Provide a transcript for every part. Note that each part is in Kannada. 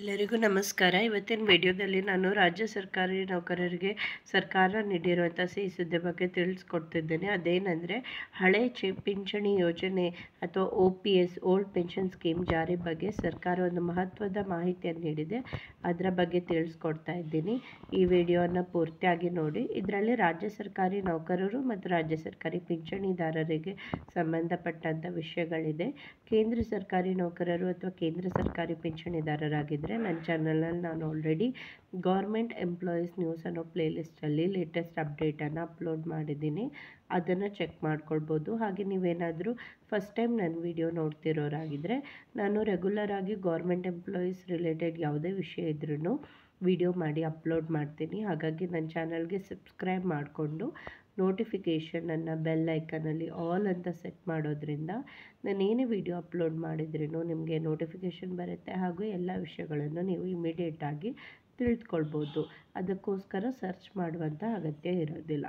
ಎಲ್ಲರಿಗೂ ನಮಸ್ಕಾರ. ಇವತ್ತಿನ ವಿಡಿಯೋದಲ್ಲಿ ನಾನು ರಾಜ್ಯ ಸರ್ಕಾರಿ ನೌಕರರಿಗೆ ಸರ್ಕಾರ ನೀಡಿರುವಂಥ ಸಿಹಿ ಸುದ್ದಿ ಬಗ್ಗೆ ತಿಳಿಸ್ಕೊಡ್ತಿದ್ದೇನೆ. ಅದೇನೆಂದರೆ ಹಳೆ ಪಿಂಚಣಿ ಯೋಜನೆ ಅಥವಾ OPS ಓಲ್ಡ್ ಪೆನ್ಷನ್ ಸ್ಕೀಮ್ ಜಾರಿ ಬಗ್ಗೆ ಸರ್ಕಾರ ಒಂದು ಮಹತ್ವದ ಮಾಹಿತಿಯನ್ನು ನೀಡಿದೆ. ಅದರ ಬಗ್ಗೆ ತಿಳಿಸ್ಕೊಡ್ತಾ ಇದ್ದೀನಿ. ಈ ವಿಡಿಯೋನ ಪೂರ್ತಿಯಾಗಿ ನೋಡಿ. ಇದರಲ್ಲಿ ರಾಜ್ಯ ಸರ್ಕಾರಿ ನೌಕರರು ಮತ್ತು ರಾಜ್ಯ ಸರ್ಕಾರಿ ಪಿಂಚಣಿದಾರರಿಗೆ ಸಂಬಂಧಪಟ್ಟಂಥ ವಿಷಯಗಳಿದೆ. ಕೇಂದ್ರ ಸರ್ಕಾರಿ ನೌಕರರು ಅಥವಾ ಕೇಂದ್ರ ಸರ್ಕಾರಿ ಪಿಂಚಣಿದಾರರಾಗಿದ್ದರೆ ನನ್ನ ಚಾನಲಲ್ಲಿ ನಾನು ಆಲ್ರೆಡಿ ಗೌರ್ಮೆಂಟ್ ಎಂಪ್ಲಾಯೀಸ್ ನ್ಯೂಸ್ ಅನ್ನೋ ಪ್ಲೇಲಿಸ್ಟಲ್ಲಿ ಲೇಟೆಸ್ಟ್ ಅಪ್ಡೇಟನ್ನು ಅಪ್ಲೋಡ್ ಮಾಡಿದ್ದೀನಿ. ಅದನ್ನು ಚೆಕ್ ಮಾಡ್ಕೊಳ್ಬೋದು. ಹಾಗೆ ನೀವೇನಾದರೂ ಫಸ್ಟ್ ಟೈಮ್ ನನ್ನ ವಿಡಿಯೋ ನೋಡ್ತಿರೋರಾಗಿದ್ದರೆ ನಾನು ರೆಗ್ಯುಲರ್ ಆಗಿ ಗೌರ್ಮೆಂಟ್ ಎಂಪ್ಲಾಯೀಸ್ ರಿಲೇಟೆಡ್ ಯಾವುದೇ ವಿಷಯ ಇದ್ರೂ ವಿಡಿಯೋ ಮಾಡಿ ಅಪ್ಲೋಡ್ ಮಾಡ್ತೀನಿ. ಹಾಗಾಗಿ ನನ್ನ ಚಾನಲ್ಗೆ ಸಬ್ಸ್ಕ್ರೈಬ್ ಮಾಡಿಕೊಂಡು ನೋಟಿಫಿಕೇಷನನ್ನು ಬೆಲ್ ಐಕನಲ್ಲಿ ಆಲ್ ಅಂತ ಸೆಟ್ ಮಾಡೋದ್ರಿಂದ ನಾನು ಏನೇ ವಿಡಿಯೋ ಅಪ್ಲೋಡ್ ಮಾಡಿದ್ರೂ ನಿಮಗೆ ನೋಟಿಫಿಕೇಷನ್ ಬರುತ್ತೆ. ಹಾಗೂ ಎಲ್ಲ ವಿಷಯಗಳನ್ನು ನೀವು ಇಮಿಡಿಯೇಟಾಗಿ ತಿಳಿದುಕೊಳ್ಬೋದು. ಅದಕ್ಕೋಸ್ಕರ ಸರ್ಚ್ ಮಾಡುವಂಥ ಅಗತ್ಯ ಇರೋದಿಲ್ಲ.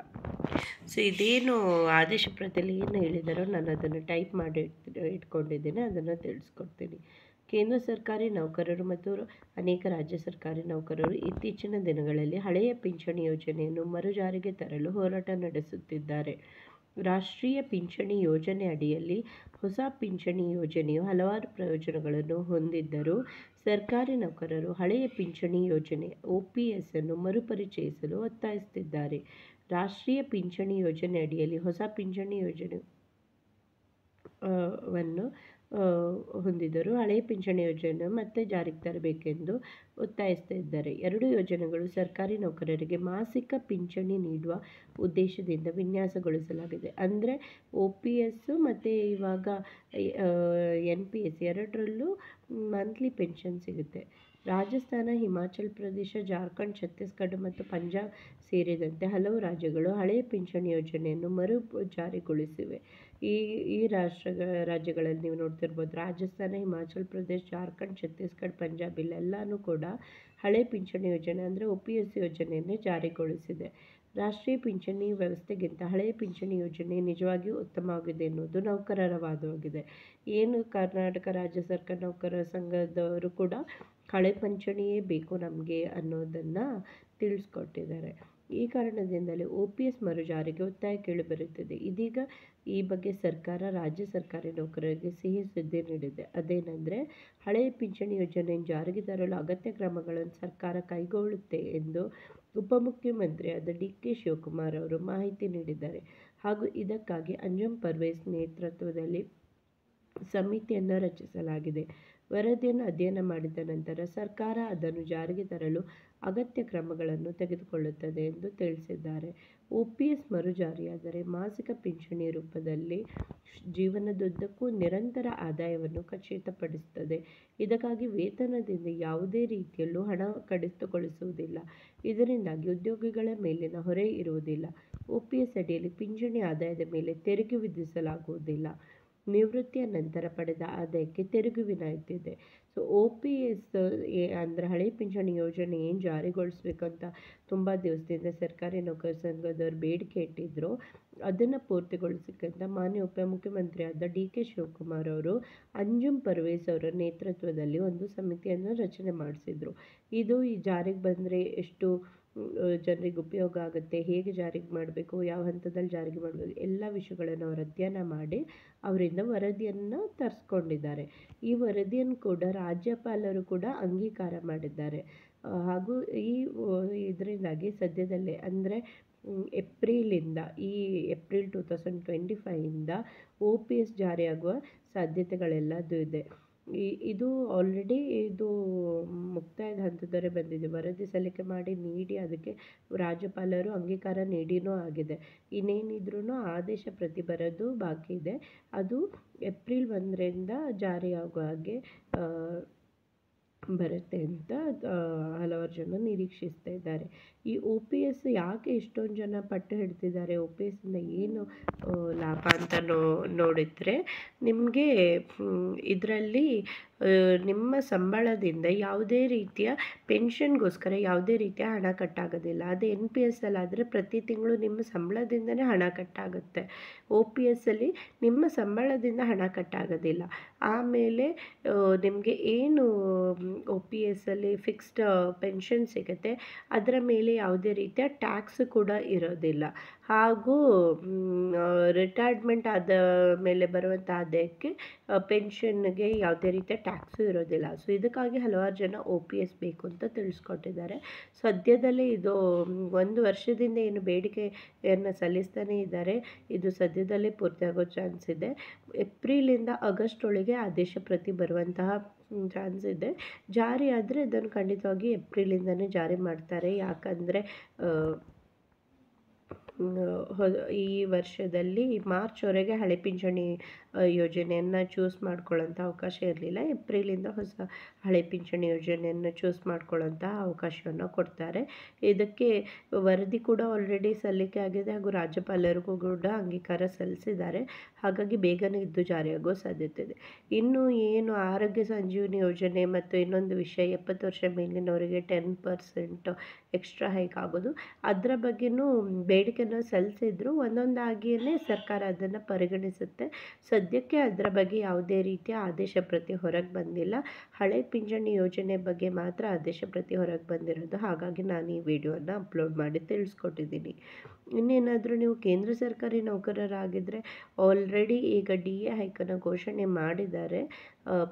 ಸೊ ಇದೇನು ಆದೇಶ ಪ್ರತಿಯಲ್ಲಿ ಏನು ಹೇಳಿದಾರೋ ನಾನು ಅದನ್ನು ಟೈಪ್ ಮಾಡಿ ಇಟ್ಕೊಂಡಿದ್ದೇನೆ, ಅದನ್ನು ತಿಳಿಸ್ಕೊಡ್ತೀನಿ. ಕೇಂದ್ರ ಸರ್ಕಾರಿ ನೌಕರರು ಮತ್ತು ಅನೇಕ ರಾಜ್ಯ ಸರ್ಕಾರಿ ನೌಕರರು ಇತ್ತೀಚಿನ ದಿನಗಳಲ್ಲಿ ಹಳೆಯ ಪಿಂಚಣಿ ಯೋಜನೆಯನ್ನು ಮರುಜಾರಿಗೆ ತರಲು ಹೋರಾಟ ನಡೆಸುತ್ತಿದ್ದಾರೆ. ರಾಷ್ಟ್ರೀಯ ಪಿಂಚಣಿ ಯೋಜನೆ ಅಡಿಯಲ್ಲಿ ಹೊಸ ಪಿಂಚಣಿ ಯೋಜನೆಯು ಹಲವಾರು ಪ್ರಯೋಜನಗಳನ್ನು ಹೊಂದಿದ್ದರೂ ಸರ್ಕಾರಿ ನೌಕರರು ಹಳೆಯ ಪಿಂಚಣಿ ಯೋಜನೆ OPS ಅನ್ನು ಮರುಪರಿಚಯಿಸಲು ಒತ್ತಾಯಿಸುತ್ತಿದ್ದಾರೆ. ರಾಷ್ಟ್ರೀಯ ಪಿಂಚಣಿ ಯೋಜನೆ ಅಡಿಯಲ್ಲಿ ಹೊಸ ಪಿಂಚಣಿ ಯೋಜನೆ ವನ್ನು ಹೊಂದಿದ್ದರೂ ಹಳೆಯ ಪಿಂಚಣಿ ಯೋಜನೆ ಮತ್ತೆ ಜಾರಿಗೆ ತರಬೇಕೆಂದು ಒತ್ತಾಯಿಸ್ತಾ ಇದ್ದಾರೆ. ಎರಡು ಯೋಜನೆಗಳು ಸರ್ಕಾರಿ ನೌಕರರಿಗೆ ಮಾಸಿಕ ಪಿಂಚಣಿ ನೀಡುವ ಉದ್ದೇಶದಿಂದ ವಿನ್ಯಾಸಗೊಳಿಸಲಾಗಿದೆ. ಅಂದರೆ OPS ಮತ್ತು ಇವಾಗ NPS ಎರಡರಲ್ಲೂ ಮಂತ್ಲಿ ಪೆನ್ಷನ್ ಸಿಗುತ್ತೆ. ರಾಜಸ್ಥಾನ, ಹಿಮಾಚಲ ಪ್ರದೇಶ, ಜಾರ್ಖಂಡ್, ಛತ್ತೀಸ್ಗಢ ಮತ್ತು ಪಂಜಾಬ್ ಸೇರಿದಂತೆ ಹಲವು ರಾಜ್ಯಗಳು ಹಳೆಯ ಪಿಂಚಣಿ ಯೋಜನೆಯನ್ನು ಮರು ಜಾರಿಗೊಳಿಸಿವೆ. ಈ ರಾಜ್ಯಗಳಲ್ಲಿ ನೀವು ನೋಡ್ತಿರ್ಬೋದು, ರಾಜಸ್ಥಾನ, ಹಿಮಾಚಲ ಪ್ರದೇಶ, ಜಾರ್ಖಂಡ್, ಛತ್ತೀಸ್ಗಢ, ಪಂಜಾಬ್ ಇಲ್ಲೆಲ್ಲನೂ ಕೂಡ ಹಳೆ ಪಿಂಚಣಿ ಯೋಜನೆ ಅಂದರೆ OPS ಯೋಜನೆಯನ್ನೇ ಜಾರಿಗೊಳಿಸಿದೆ. ರಾಷ್ಟ್ರೀಯ ಪಿಂಚಣಿ ವ್ಯವಸ್ಥೆಗಿಂತ ಹಳೆಯ ಪಿಂಚಣಿ ಯೋಜನೆ ನಿಜವಾಗಿಯೂ ಉತ್ತಮವಾಗಿದೆ ಎನ್ನುವುದು ನೌಕರರ ವಾದವಾಗಿದೆ. ಏನು ಕರ್ನಾಟಕ ರಾಜ್ಯ ಸರ್ಕಾರ ನೌಕರರ ಸಂಘದವರು ಕೂಡ ಹಳೆ ಪಿಂಚಣಿಯೇ ಬೇಕು ನಮಗೆ ಅನ್ನೋದನ್ನು ತಿಳಿಸ್ಕೊಟ್ಟಿದ್ದಾರೆ. ಈ ಕಾರಣದಿಂದಲೇ OPS ಮರುಜಾರಿಗೆ ಒತ್ತಾಯ ಕೇಳಿಬರುತ್ತಿದೆ. ಇದೀಗ ಈ ಬಗ್ಗೆ ಸರ್ಕಾರ ರಾಜ್ಯ ಸರ್ಕಾರಿ ನೌಕರರಿಗೆ ಸಿಹಿ ಸುದ್ದಿ ನೀಡಿದೆ. ಅದೇನೆಂದರೆ ಹಳೆಯ ಪಿಂಚಣಿ ಯೋಜನೆಯನ್ನು ಜಾರಿಗೆ ತರಲು ಅಗತ್ಯ ಕ್ರಮಗಳನ್ನು ಸರ್ಕಾರ ಕೈಗೊಳ್ಳುತ್ತೆ ಎಂದು ಉಪಮುಖ್ಯಮಂತ್ರಿಯಾದ DK ಶಿವಕುಮಾರ್ ಅವರು ಮಾಹಿತಿ ನೀಡಿದ್ದಾರೆ. ಹಾಗೂ ಇದಕ್ಕಾಗಿ ಅಂಜುಮ್ ಪರ್ವೇಜ್ ನೇತೃತ್ವದಲ್ಲಿ ಸಮಿತಿಯನ್ನು ರಚಿಸಲಾಗಿದೆ. ವರದಿಯನ್ನು ಅಧ್ಯಯನ ಮಾಡಿದ ನಂತರ ಸರ್ಕಾರ ಅದನ್ನು ಜಾರಿಗೆ ತರಲು ಅಗತ್ಯ ಕ್ರಮಗಳನ್ನು ತೆಗೆದುಕೊಳ್ಳುತ್ತದೆ ಎಂದು ತಿಳಿಸಿದ್ದಾರೆ. OPS ಮರುಜಾರಿಯಾದರೆ ಮಾಸಿಕ ಪಿಂಚಣಿ ರೂಪದಲ್ಲಿ ಜೀವನದುದ್ದಕ್ಕೂ ನಿರಂತರ ಆದಾಯವನ್ನು ಖಚಿತಪಡಿಸುತ್ತದೆ. ಇದಕ್ಕಾಗಿ ವೇತನದಿಂದ ಯಾವುದೇ ರೀತಿಯಲ್ಲೂ ಹಣ ಕಡಿತಗೊಳಿಸುವುದಿಲ್ಲ. ಇದರಿಂದಾಗಿ ಉದ್ಯೋಗಿಗಳ ಮೇಲಿನ ಹೊರೆ ಇರುವುದಿಲ್ಲ. OPS ಅಡಿಯಲ್ಲಿ ಪಿಂಚಣಿ ಆದಾಯದ ಮೇಲೆ ತೆರಿಗೆ ವಿಧಿಸಲಾಗುವುದಿಲ್ಲ. ನಿವೃತ್ತಿಯ ನಂತರ ಪಡೆದ ಆದಾಯಕ್ಕೆ ತೆರಿಗೆ ವಿನಾಯಿತಿ ಇದೆ. ಸೊ OPS ಅಂದರೆ ಹಳೆ ಪಿಂಚಣಿ ಯೋಜನೆ ಏನು ಜಾರಿಗೊಳಿಸ್ಬೇಕಂತ ತುಂಬ ದಿವಸದಿಂದ ಸರ್ಕಾರಿ ನೌಕರ ಸಂಘದವ್ರು ಬೇಡಿಕೆ ಇಟ್ಟಿದ್ರು. ಅದನ್ನು ಪೂರ್ತಿಗೊಳಿಸಬೇಕಂತ ಮಾನ್ಯ ಉಪಮುಖ್ಯಮಂತ್ರಿಯಾದ DK ಶಿವಕುಮಾರ್ ಅವರು ಅಂಜುಮ್ ಪರ್ವೇಜ್ ಅವರ ನೇತೃತ್ವದಲ್ಲಿ ಒಂದು ಸಮಿತಿಯನ್ನು ರಚನೆ ಮಾಡಿಸಿದ್ರು. ಇದು ಈ ಜಾರಿಗೆ ಬಂದರೆ ಎಷ್ಟು ಜನರಿಗೆ ಉಪಯೋಗ ಆಗುತ್ತೆ, ಹೇಗೆ ಜಾರಿಗೆ ಮಾಡಬೇಕು, ಯಾವ ಹಂತದಲ್ಲಿ ಜಾರಿಗೆ ಮಾಡಬೇಕು, ಎಲ್ಲ ವಿಷಯಗಳನ್ನು ಅವರು ಅಧ್ಯಯನ ಮಾಡಿ ಅವರಿಂದ ವರದಿಯನ್ನು ತರಿಸ್ಕೊಂಡಿದ್ದಾರೆ. ಈ ವರದಿಯನ್ನು ಕೂಡ ರಾಜ್ಯಪಾಲರು ಕೂಡ ಅಂಗೀಕಾರ ಮಾಡಿದ್ದಾರೆ. ಹಾಗೂ ಇದರಿಂದಾಗಿ ಸದ್ಯದಲ್ಲೇ ಅಂದರೆ ಏಪ್ರಿಲ್ 2025 OPS ಜಾರಿಯಾಗುವ ಸಾಧ್ಯತೆಗಳೆಲ್ಲದೂ ಇದೆ. ಇದು ಆಲ್ರೆಡಿ ಮುಕ್ತಾಯದ ಹಂತದವರೆ ಬಂದಿದೆ. ವರದಿ ಸಲ್ಲಿಕೆ ಮಾಡಿ ನೀಡಿ ಅದಕ್ಕೆ ರಾಜ್ಯಪಾಲರು ಅಂಗೀಕಾರ ನೀಡಿನೂ ಆಗಿದೆ. ಇನ್ನೇನಿದ್ರೂ ಆದೇಶ ಪ್ರತಿ ಬರೋದು ಬಾಕಿ ಇದೆ. ಅದು ಏಪ್ರಿಲ್ 1ರಿಂದ ಜಾರಿಯಾಗುವ ಹಾಗೆ ಬರುತ್ತೆ ಅಂತ ಹಲವಾರು ಜನ ನಿರೀಕ್ಷಿಸ್ತಾ ಇದ್ದಾರೆ. ಈ OPS ಯಾಕೆ ಇಷ್ಟೊಂದು ಜನ ಪಟ್ಟು ಹಿಡ್ತಿದ್ದಾರೆ, OPSಯಿಂದ ಏನು ಲಾಭ ಅಂತ ನೋಡಿದರೆ ನಿಮಗೆ ಇದರಲ್ಲಿ ನಿಮ್ಮ ಸಂಬಳದಿಂದ ಯಾವುದೇ ರೀತಿಯ ಪೆನ್ಷನ್ಗೋಸ್ಕರ ಯಾವುದೇ ರೀತಿಯ ಹಣ ಕಟ್ಟಾಗೋದಿಲ್ಲ. ಅದು NPS ಅಲ್ಲಾದರೆ ಪ್ರತಿ ತಿಂಗಳು ನಿಮ್ಮ ಸಂಬಳದಿಂದನೇ ಹಣ ಕಟ್ಟಾಗುತ್ತೆ. OPS ಅಲ್ಲಿ ನಿಮ್ಮ ಸಂಬಳದಿಂದ ಹಣ ಕಟ್ಟಾಗೋದಿಲ್ಲ. ಆಮೇಲೆ ನಿಮಗೆ ಏನು OPS ಅಲ್ಲಿ ಫಿಕ್ಸ್ಡ್ ಪೆನ್ಷನ್ ಸಿಗುತ್ತೆ, ಅದರ ಮೇಲೆ ಯಾವುದೇ ರೀತಿಯ ಟ್ಯಾಕ್ಸ್ ಕೂಡ ಇರೋದಿಲ್ಲ. ಹಾಗೂ ರಿಟೈರ್ಡ್ಮೆಂಟ್ ಆದ ಮೇಲೆ ಬರುವಂಥ ಆದಾಯಕ್ಕೆ ಪೆನ್ಷನ್ಗೆ ಯಾವುದೇ ರೀತಿಯ ಟ್ಯಾಕ್ಸು ಇರೋದಿಲ್ಲ. ಸೊ ಇದಕ್ಕಾಗಿ ಹಲವಾರು ಜನ OPS ಬೇಕು ಅಂತ ತಿಳಿಸ್ಕೊಟ್ಟಿದ್ದಾರೆ. ಸದ್ಯದಲ್ಲೇ ಇದು 1 ವರ್ಷದಿಂದ ಏನು ಬೇಡಿಕೆಯನ್ನು ಸಲ್ಲಿಸ್ತಾನೇ ಇದ್ದಾರೆ. ಇದು ಸದ್ಯದಲ್ಲೇ ಪೂರ್ತಿಯಾಗೋ ಚಾನ್ಸ್ ಇದೆ. ಏಪ್ರಿಲಿಂದ ಆಗಸ್ಟ್ ಒಳಗೆ ಆದೇಶ ಪ್ರತಿ ಬರುವಂತಹ ಚಾನ್ಸ್ ಇದೆ. ಜಾರಿ ಆದರೆ ಅದನ್ನು ಖಂಡಿತವಾಗಿ ಏಪ್ರಿಲಿಂದನೇ ಜಾರಿ ಮಾಡ್ತಾರೆ. ಯಾಕಂದರೆ ಈ ವರ್ಷದಲ್ಲಿ ಮಾರ್ಚ್ವರೆಗೆ ಹಳೆ ಪಿಂಚಣಿ ಯೋಜನೆಯನ್ನು ಚೂಸ್ ಮಾಡ್ಕೊಳ್ಳೋಂಥ ಅವಕಾಶ ಇರಲಿಲ್ಲ. ಏಪ್ರಿಲಿಂದ ಹೊಸ ಹಳೆ ಪಿಂಚಣಿ ಯೋಜನೆಯನ್ನು ಚೂಸ್ ಮಾಡ್ಕೊಳ್ಳೋಂಥ ಅವಕಾಶವನ್ನು ಕೊಡ್ತಾರೆ. ಇದಕ್ಕೆ ವರದಿ ಕೂಡ ಆಲ್ರೆಡಿ ಸಲ್ಲಿಕೆ ಆಗಿದೆ ಹಾಗೂ ರಾಜ್ಯಪಾಲರಿಗೂ ಕೂಡ ಅಂಗೀಕಾರ ಸಲ್ಲಿಸಿದ್ದಾರೆ. ಹಾಗಾಗಿ ಬೇಗನೆ ಇದು ಜಾರಿಯಾಗೋ ಸಾಧ್ಯತೆ ಇದೆ. ಇನ್ನು ಏನು ಆರೋಗ್ಯ ಸಂಜೀವಿನಿ ಯೋಜನೆ ಮತ್ತು ಇನ್ನೊಂದು ವಿಷಯ 70 ವರ್ಷ ಮೇಲಿನವರಿಗೆ 10% ಎಕ್ಸ್ಟ್ರಾ ಹೈಕ್ ಆಗೋದು, ಅದರ ಬಗ್ಗೆನೂ ಬೇಡಿಕೆನ ಸಲ್ಲಿಸಿದ್ರು. ಒಂದೊಂದಾಗಿಯೇ ಸರ್ಕಾರ ಅದನ್ನು ಪರಿಗಣಿಸುತ್ತೆ. ಸದ್ಯಕ್ಕೆ ಅದರ ಬಗ್ಗೆ ಯಾವುದೇ ರೀತಿಯ ಆದೇಶ ಪ್ರತಿ ಹೊರಗೆ ಬಂದಿಲ್ಲ. ಹಳೆ ಪಿಂಚಣಿ ಯೋಜನೆ ಬಗ್ಗೆ ಮಾತ್ರ ಆದೇಶ ಪ್ರತಿ ಹೊರಗೆ ಬಂದಿರೋದು. ಹಾಗಾಗಿ ನಾನು ಈ ವಿಡಿಯೋನ ಅಪ್ಲೋಡ್ ಮಾಡಿ ತಿಳಿಸ್ಕೊಟ್ಟಿದ್ದೀನಿ. ಇನ್ನೇನಾದರೂ ನೀವು ಕೇಂದ್ರ ಸರ್ಕಾರಿ ನೌಕರರಾಗಿದ್ದರೆ ಆಲ್ರೆಡಿ ಈಗ DA ಹೈಕನ್ನು ಘೋಷಣೆ ಮಾಡಿದ್ದಾರೆ.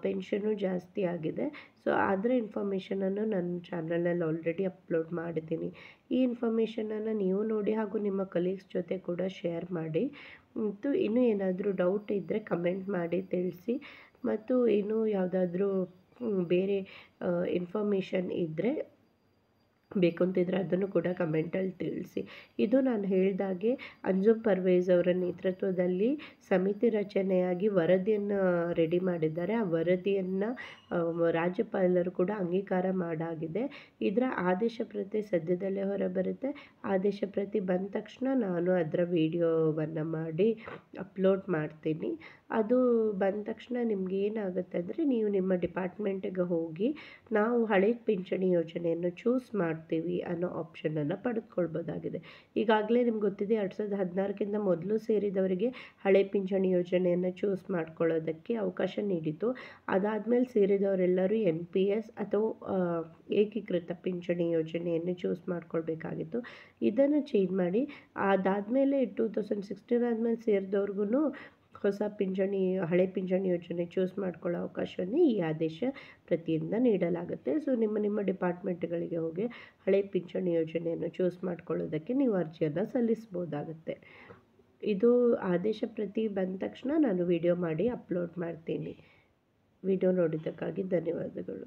ಪೆನ್ಷನ್ನು ಜಾಸ್ತಿ ಆಗಿದೆ. ಸೊ ಅದರ ಇನ್ಫಾರ್ಮೇಷನನ್ನು ನನ್ನ ಚಾನಲಲ್ಲಿ ಆಲ್ರೆಡಿ ಅಪ್ಲೋಡ್ ಮಾಡಿದ್ದೀನಿ. ಈ ಇನ್ಫಾರ್ಮೇಷನನ್ನು ನೀವು ನೋಡಿ ಹಾಗೂ ನಿಮ್ಮ ಕಲೀಗ್ಸ್ ಜೊತೆ ಕೂಡ ಶೇರ್ ಮಾಡಿ. ಮತ್ತು ಇನ್ನೂ ಏನಾದರೂ ಡೌಟ್ ಇದ್ದರೆ ಕಮೆಂಟ್ ಮಾಡಿ ತಿಳಿಸಿ. ಮತ್ತು ಇನ್ನೂ ಯಾವುದಾದ್ರೂ ಬೇರೆ ಇನ್ಫಾರ್ಮೇಷನ್ ಇದ್ದರೆ ಬೇಕು ಅಂತಿದ್ರೆ ಅದನ್ನು ಕೂಡ ಕಮೆಂಟಲ್ಲಿ ತಿಳಿಸಿ. ಇದು ನಾನು ಹೇಳಿದಾಗೆ ಅಂಜುಮ್ ಪರ್ವೇಜ್ ಅವರ ನೇತೃತ್ವದಲ್ಲಿ ಸಮಿತಿ ರಚನೆಯಾಗಿ ವರದಿಯನ್ನು ರೆಡಿ ಮಾಡಿದ್ದಾರೆ. ಆ ವರದಿಯನ್ನು ರಾಜ್ಯಪಾಲರು ಕೂಡ ಅಂಗೀಕಾರ ಮಾಡಾಗಿದೆ. ಇದರ ಆದೇಶ ಪ್ರತಿ ಸದ್ಯದಲ್ಲೇ ಹೊರಬರುತ್ತೆ. ಆದೇಶ ಪ್ರತಿ ಬಂದ ತಕ್ಷಣ ನಾನು ಅದರ ವಿಡಿಯೋವನ್ನು ಮಾಡಿ ಅಪ್ಲೋಡ್ ಮಾಡ್ತೀನಿ. ಅದು ಬಂದ ತಕ್ಷಣ ನಿಮ್ಗೆ ಏನಾಗುತ್ತೆ ಅಂದರೆ ನೀವು ನಿಮ್ಮ ಡಿಪಾರ್ಟ್ಮೆಂಟಿಗೆ ಹೋಗಿ ನಾವು ಹಳೆ ಪಿಂಚಣಿ ಯೋಜನೆಯನ್ನು ಚೂಸ್ ಮಾಡ್ತೀವಿ ಅನ್ನೋ ಆಪ್ಷನನ್ನು ಪಡೆದುಕೊಳ್ಬೋದಾಗಿದೆ. ಈಗಾಗಲೇ ನಿಮ್ಗೆ ಗೊತ್ತಿದೆ 2016ಕ್ಕಿಂತ ಮೊದಲು ಸೇರಿದವರಿಗೆ ಹಳೆ ಪಿಂಚಣಿ ಯೋಜನೆಯನ್ನು ಚೂಸ್ ಮಾಡ್ಕೊಳ್ಳೋದಕ್ಕೆ ಅವಕಾಶ ನೀಡಿತು. ಅದಾದಮೇಲೆ ಸೇರಿದವರೆಲ್ಲರೂ NPS ಅಥವಾ ಏಕೀಕೃತ ಪಿಂಚಣಿ ಯೋಜನೆಯನ್ನು ಚೂಸ್ ಮಾಡ್ಕೊಳ್ಬೇಕಾಗಿತ್ತು. ಇದನ್ನು ಚೇಂಜ್ ಮಾಡಿ ಅದಾದಮೇಲೆ 2016 ಆದಮೇಲೆ ಸೇರಿದವ್ರಿಗೂ ಹೊಸ ಹಳೆ ಪಿಂಚಣಿ ಯೋಜನೆ ಚೂಸ್ ಮಾಡ್ಕೊಳ್ಳೋ ಅವಕಾಶವನ್ನು ಈ ಆದೇಶ ಪ್ರತಿಯಿಂದ ನೀಡಲಾಗುತ್ತೆ. ಸೊ ನಿಮ್ಮ ಡಿಪಾರ್ಟ್ಮೆಂಟ್ಗಳಿಗೆ ಹೋಗಿ ಹಳೆ ಪಿಂಚಣಿ ಯೋಜನೆಯನ್ನು ಚೂಸ್ ಮಾಡ್ಕೊಳ್ಳೋದಕ್ಕೆ ನೀವು ಅರ್ಜಿಯನ್ನು ಸಲ್ಲಿಸ್ಬೋದಾಗುತ್ತೆ. ಇದು ಆದೇಶ ಪ್ರತಿ ಬಂದ ತಕ್ಷಣ ನಾನು ವಿಡಿಯೋ ಮಾಡಿ ಅಪ್ಲೋಡ್ ಮಾಡ್ತೀನಿ. ವಿಡಿಯೋ ನೋಡಿದ್ದಕ್ಕಾಗಿ ಧನ್ಯವಾದಗಳು.